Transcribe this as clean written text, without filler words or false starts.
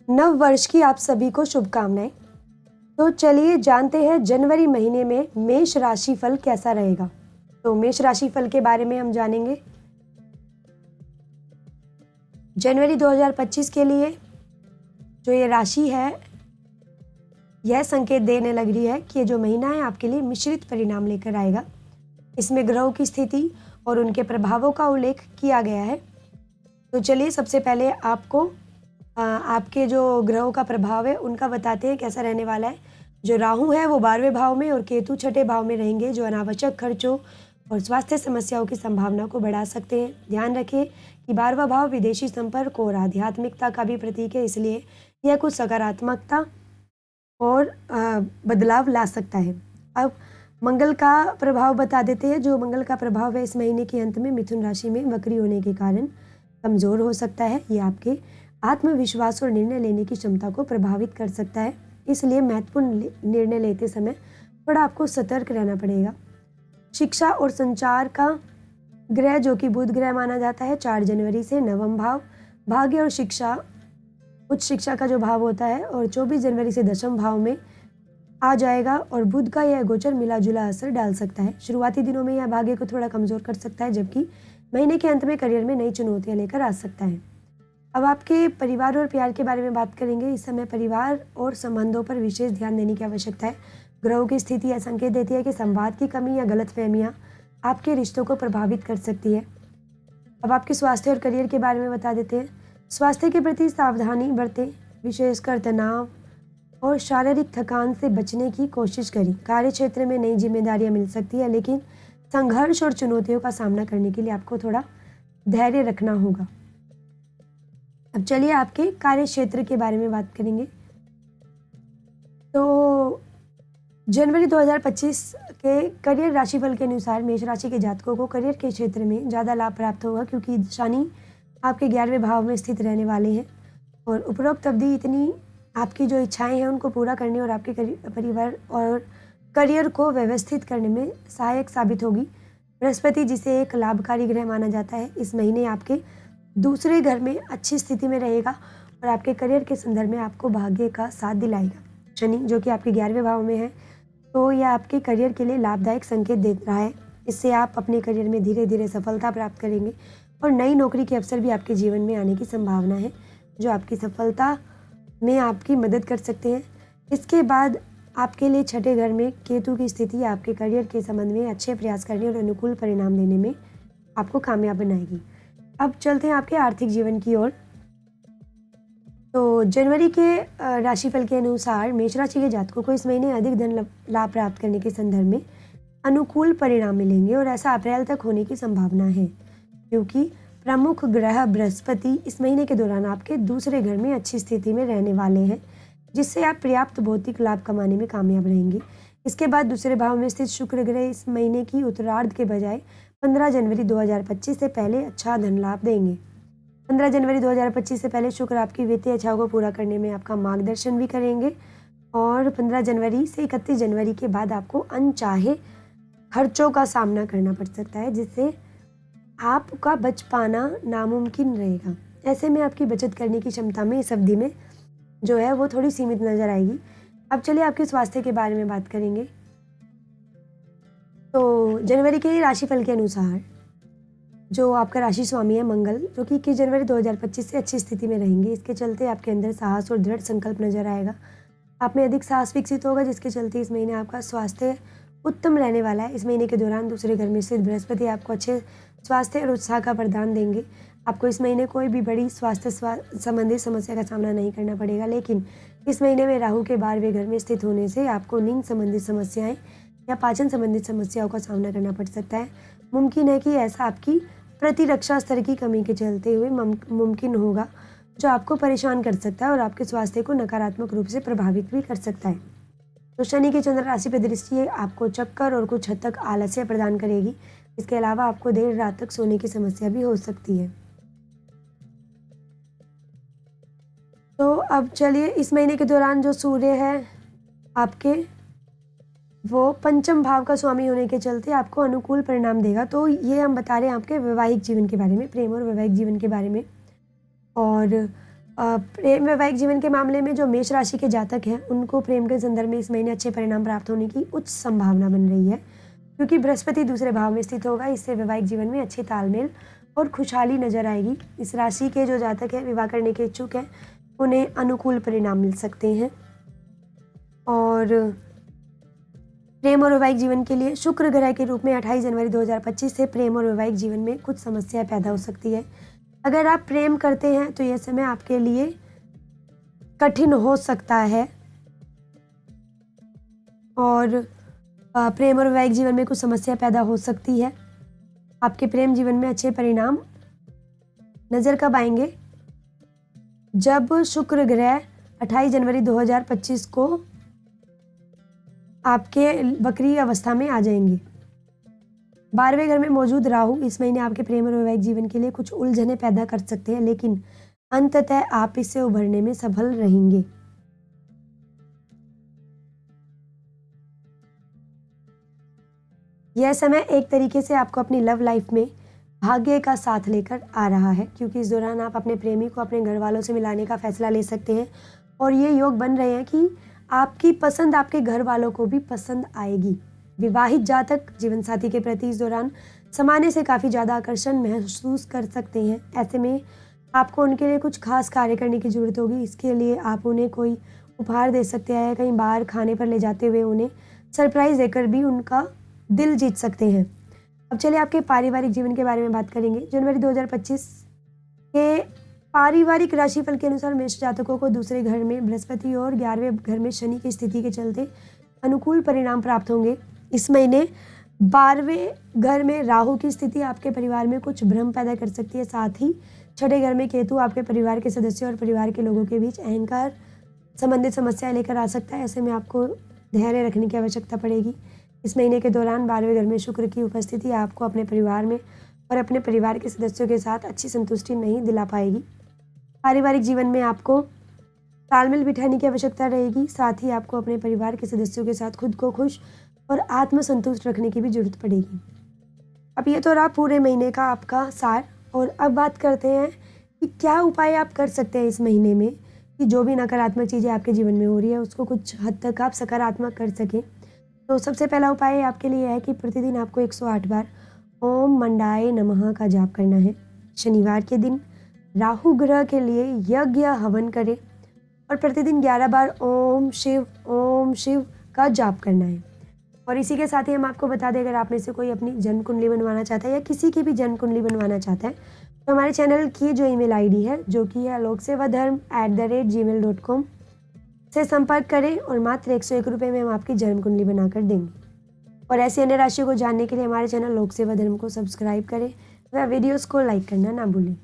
नव वर्ष की आप सभी को शुभकामनाएं। तो चलिए जानते हैं जनवरी महीने में मेष राशि फल कैसा रहेगा। तो मेष राशि फल के बारे में हम जानेंगे। जनवरी 2025 के लिए जो ये राशि है यह संकेत देने लग रही है कि ये जो महीना है आपके लिए मिश्रित परिणाम लेकर आएगा। इसमें ग्रहों की स्थिति और उनके प्रभावों का उल्लेख किया गया है। तो चलिए सबसे पहले आपको आपके जो ग्रहों का प्रभाव है उनका बताते हैं कैसा रहने वाला है। जो राहु है वो 12वें भाव में और केतु छठे भाव में रहेंगे, जो अनावश्यक खर्चों और स्वास्थ्य समस्याओं की संभावना को बढ़ा सकते हैं। ध्यान रखें कि 12वां भाव विदेशी संपर्क और आध्यात्मिकता का भी प्रतीक है, इसलिए यह कुछ सकारात्मकता और बदलाव ला सकता है। अब मंगल का प्रभाव बता देते हैं। जो मंगल का प्रभाव है इस महीने के अंत में मिथुन राशि में वक्री होने के कारण कमजोर हो सकता है। ये आपके आत्मविश्वास और निर्णय लेने की क्षमता को प्रभावित कर सकता है, इसलिए महत्वपूर्ण निर्णय लेते समय थोड़ा आपको सतर्क रहना पड़ेगा। शिक्षा और संचार का ग्रह जो कि बुध ग्रह माना जाता है 4 जनवरी से नवम भाव भाग्य और शिक्षा उच्च शिक्षा का जो भाव होता है और 24 जनवरी से दशम भाव में आ जाएगा और बुध का यह गोचर मिला जुला असर डाल सकता है। शुरुआती दिनों में यह भाग्य को थोड़ा कमजोर कर सकता है, जबकि महीने के अंत में करियर में नई चुनौतियां लेकर आ सकता है। अब आपके परिवार और प्यार के बारे में बात करेंगे। इस समय परिवार और संबंधों पर विशेष ध्यान देने की आवश्यकता है। ग्रहों की स्थिति यह संकेत देती है कि संवाद की कमी या गलतफहमियां आपके रिश्तों को प्रभावित कर सकती है। अब आपके स्वास्थ्य और करियर के बारे में बता देते हैं। स्वास्थ्य के प्रति सावधानी बरतें, विशेषकर तनाव और शारीरिक थकान से बचने की कोशिश करें। कार्य क्षेत्र में नई जिम्मेदारियां मिल सकती है, लेकिन संघर्ष और चुनौतियों का सामना करने के लिए आपको थोड़ा धैर्य रखना होगा। अब चलिए आपके कार्य क्षेत्र के बारे में बात करेंगे। तो जनवरी 2025 के करियर राशिफल के अनुसार मेष राशि के जातकों को करियर के क्षेत्र में ज़्यादा लाभ प्राप्त होगा, क्योंकि शनि आपके 11वें भाव में स्थित रहने वाले हैं और उपरोक्त अवधि इतनी आपकी जो इच्छाएं हैं उनको पूरा करने और आपके परिवार और करियर को व्यवस्थित करने में सहायक साबित होगी। बृहस्पति जिसे एक लाभकारी ग्रह माना जाता है इस महीने आपके दूसरे घर में अच्छी स्थिति में रहेगा और आपके करियर के संदर्भ में आपको भाग्य का साथ दिलाएगा। शनि जो कि आपके 11वें भाव में है, तो यह आपके करियर के लिए लाभदायक संकेत दे रहा है। इससे आप अपने करियर में धीरे धीरे सफलता प्राप्त करेंगे और नई नौकरी के अवसर भी आपके जीवन में आने की संभावना है, जो आपकी सफलता में आपकी मदद कर सकते हैं। इसके बाद आपके लिए छठे घर में केतु की स्थिति आपके करियर के संबंध में अच्छे प्रयास करने और अनुकूल परिणाम देने में आपको कामयाब बनाएगी। अब चलते हैं आपके आर्थिक जीवन की ओर। तो जनवरी के राशिफल के अनुसार मेष राशि के जातकों को इस महीने अधिक धन लाभ प्राप्त करने के संदर्भ में अनुकूल परिणाम मिलेंगे और ऐसा अप्रैल तक होने की संभावना है, क्योंकि प्रमुख ग्रह बृहस्पति इस महीने के दौरान आपके दूसरे घर में अच्छी स्थिति में रहने वाले हैं, जिससे आप पर्याप्त भौतिक लाभ कमाने में कामयाब रहेंगे। इसके बाद दूसरे भाव में स्थित शुक्र ग्रह इस महीने की उत्तरार्ध के बजाय 15 जनवरी 2025 से पहले अच्छा धन लाभ देंगे। 15 जनवरी 2025 से पहले शुक्र आपकी वित्तीय इच्छाओं को पूरा करने में आपका मार्गदर्शन भी करेंगे और 15 जनवरी से 31 जनवरी के बाद आपको अनचाहे खर्चों का सामना करना पड़ सकता है, जिससे आपका बच पाना नामुमकिन रहेगा। ऐसे में आपकी बचत करने की क्षमता में इस अवधि में जो है वो थोड़ी सीमित नजर आएगी। अब चलिए आपके स्वास्थ्य के बारे में बात करेंगे। तो जनवरी के राशिफल के अनुसार जो आपका राशि स्वामी है मंगल, जो कि 21 जनवरी 2025 से अच्छी स्थिति में रहेंगे। इसके चलते आपके अंदर साहस और दृढ़ संकल्प नजर आएगा। आप में अधिक साहस विकसित होगा, जिसके चलते इस महीने आपका स्वास्थ्य उत्तम रहने वाला है। इस महीने के दौरान दूसरे घर में स्थित बृहस्पति आपको अच्छे स्वास्थ्य और उत्साह का प्रदान देंगे। आपको इस महीने कोई भी बड़ी स्वास्थ्य संबंधी समस्या का सामना नहीं करना पड़ेगा, लेकिन इस महीने में राहु के 12वें घर में स्थित होने से आपको नींद संबंधित समस्याएं या पाचन संबंधित समस्याओं का सामना करना पड़ सकता है। मुमकिन है कि ऐसा आपकी प्रतिरक्षा स्तर की कमी के चलते हुए मुमकिन होगा, जो आपको परेशान कर सकता है और आपके स्वास्थ्य को नकारात्मक रूप से प्रभावित भी कर सकता है। तो शनि की चंद्र राशि पर दृष्टि आपको चक्कर और कुछ हद तक आलस्य प्रदान करेगी। इसके अलावा आपको देर रात तक सोने की समस्या भी हो सकती है। तो अब चलिए इस महीने के दौरान जो सूर्य है आपके वो पंचम भाव का स्वामी होने के चलते आपको अनुकूल परिणाम देगा। तो ये हम बता रहे हैं आपके वैवाहिक जीवन के बारे में, प्रेम और वैवाहिक जीवन के बारे में। और प्रेम वैवाहिक जीवन के मामले में जो मेष राशि के जातक हैं उनको प्रेम के संदर्भ में इस महीने अच्छे परिणाम प्राप्त होने की उच्च संभावना बन रही है, क्योंकि बृहस्पति दूसरे भाव में स्थित होगा। इससे वैवाहिक जीवन में अच्छे तालमेल और खुशहाली नजर आएगी। इस राशि के जो जातक हैं विवाह करने के इच्छुक हैं उन्हें अनुकूल परिणाम मिल सकते हैं। और प्रेम और वैवाहिक जीवन के लिए शुक्र ग्रह के रूप में 28 जनवरी 2025 से प्रेम और वैवाहिक जीवन में कुछ समस्या पैदा हो सकती है। अगर आप प्रेम करते हैं तो यह समय आपके लिए कठिन हो सकता है और प्रेम और वैवाहिक जीवन में कुछ समस्या पैदा हो सकती है। आपके प्रेम जीवन में अच्छे परिणाम नजर कब आएंगे? जब शुक्र ग्रह 28 जनवरी 2025 को आपके वक्री अवस्था में आ जाएंगे। 12वें घर में मौजूद राहु इस महीने आपके प्रेम और वैवाहिक जीवन के लिए कुछ उलझनें पैदा कर सकते हैं, लेकिन अंततः आप इससे उभरने में सफल रहेंगे। यह समय एक तरीके से आपको अपनी लव लाइफ में भाग्य का साथ लेकर आ रहा है, क्योंकि इस दौरान आप अपने प्रेमी को अपने घर वालों से मिलाने का फैसला ले सकते हैं और ये योग बन रहे हैं कि आपकी पसंद आपके घर वालों को भी पसंद आएगी। विवाहित जातक जीवन साथी के प्रति इस दौरान सामान्य से काफ़ी ज़्यादा आकर्षण महसूस कर सकते हैं। ऐसे में आपको उनके लिए कुछ खास कार्य करने की ज़रूरत होगी। इसके लिए आप उन्हें कोई उपहार दे सकते हैं, कहीं बाहर खाने पर ले जाते हुए उन्हें सरप्राइज देकर भी उनका दिल जीत सकते हैं। अब चलिए आपके पारिवारिक जीवन के बारे में बात करेंगे। जनवरी 2025 के पारिवारिक राशिफल के अनुसार मेष जातकों को दूसरे घर में बृहस्पति और 11वें घर में शनि की स्थिति के चलते अनुकूल परिणाम प्राप्त होंगे। इस महीने 12वें घर में राहु की स्थिति आपके परिवार में कुछ भ्रम पैदा कर सकती है। साथ ही 6ठे घर में केतु आपके परिवार के सदस्यों और परिवार के लोगों के बीच अहंकार संबंधित समस्याएं लेकर आ सकता है। ऐसे में आपको धैर्य रखने की आवश्यकता पड़ेगी। इस महीने के दौरान 12वें घर में शुक्र की उपस्थिति आपको अपने परिवार में और अपने परिवार के सदस्यों के साथ अच्छी संतुष्टि नहीं दिला पाएगी। पारिवारिक जीवन में आपको तालमेल बिठाने की आवश्यकता रहेगी। साथ ही आपको अपने परिवार के सदस्यों के साथ खुद को खुश और आत्मसंतुष्ट रखने की भी जरूरत पड़ेगी। अब ये तो रहा पूरे महीने का आपका सार, और अब बात करते हैं कि क्या उपाय आप कर सकते हैं इस महीने में कि जो भी नकारात्मक चीज़ें आपके जीवन में हो रही है उसको कुछ हद तक आप सकारात्मक कर सकें। तो सबसे पहला उपाय आपके लिए है कि प्रतिदिन आपको 108 बार ओम मंडाय नमः का जाप करना है। शनिवार के दिन राहु ग्रह के लिए यज्ञ हवन करें और प्रतिदिन 11 बार ओम शिव का जाप करना है। और इसी के साथ ही हम आपको बता दें, अगर आप में से कोई अपनी जन्म कुंडली बनवाना चाहता है या किसी की भी जन्म कुंडली बनवाना चाहता है तो हमारे चैनल की जो ईमेल आईडी है जो कि है aloksewadharm@gmail.com से संपर्क करें और मात्र 101 रुपये में हम आपकी जन्म कुंडली बनाकर देंगे। और ऐसी अन्य राशियों को जानने के लिए हमारे चैनल लोक सेवा धर्म को सब्सक्राइब करें व वीडियोस को लाइक करना ना भूलें।